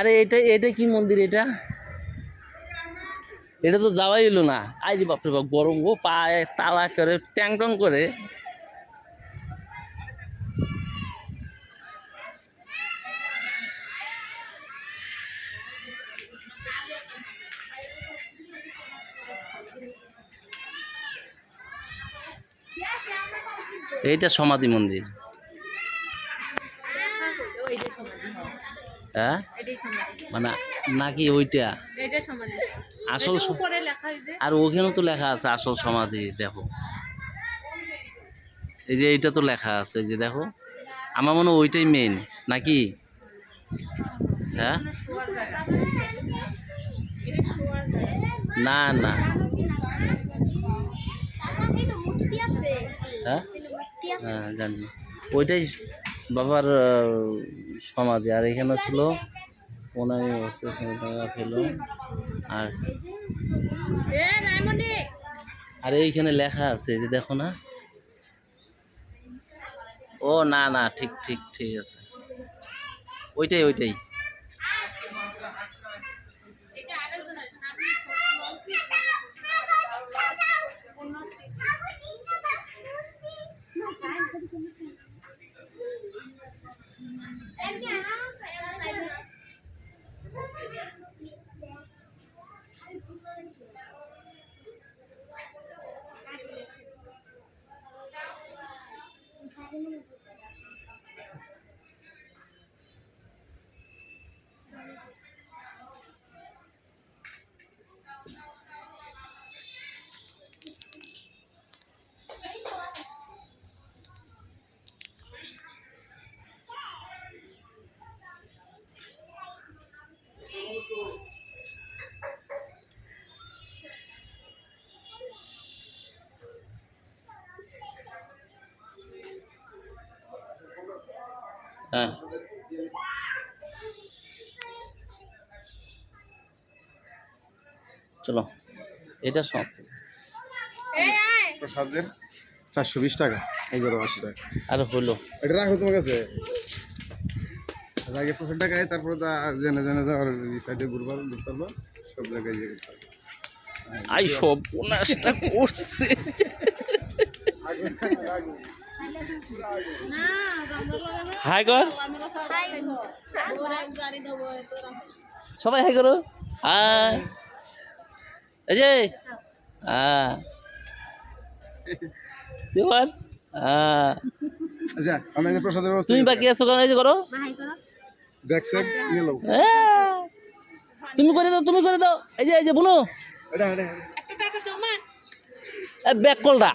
আরে এটা এটা কি মন্দির এটা? এটা তো যাওয়াই হলো না। আই রে বাপরে বাপ, গরম গো, পায়ে তালা করে ট্যাং টং করে। এইটা সমাধি মন্দির। হ্যাঁ মানে নাকি ওইটা আসল আর ওখানেও তো লেখা আছে আসল সমাধি। দেখো এই যে এইটা তো লেখা আছে, এই যে দেখো। আমার মনে হয় ওইটাই মেইন নাকি? হ্যাঁ না না, হ্যাঁ হ্যাঁ জানি, ওইটাই বাবার সমাধি। আর এখানে ছিল ওনাই টাকা ফেলো। আর আর এইখানে লেখা আছে যে দেখো না। ও না না, ঠিক ঠিক ঠিক আছে, ওইটাই ওইটাই। হ্যাঁ চলো, এটা সব প্রসাদের 420 টাকা, 1180 টাকা। আর হলো এটা রাখো তোমার কাছে। আগে প্রসাদটা খাই, তারপরে তো জেনে জেনে যাওয়ার সাইডে ঘুরবার ঘুরতে পারবো, সব জায়গায় গিয়ে করতে পারবো। আই সব নাশটা করছে। হাই কর সবাই, হাই করো, হাই। এই যে আচ্ছা, আমি এই যে প্রসাদের ব্যবস্থা তুমি বাকি আছো, এই যে করো, ব্যাক সাইড নিয়ে নাও। তুমি করে দাও, তুমি করে দাও। এই যে বুনু, এটা এটা ব্যাক কলটা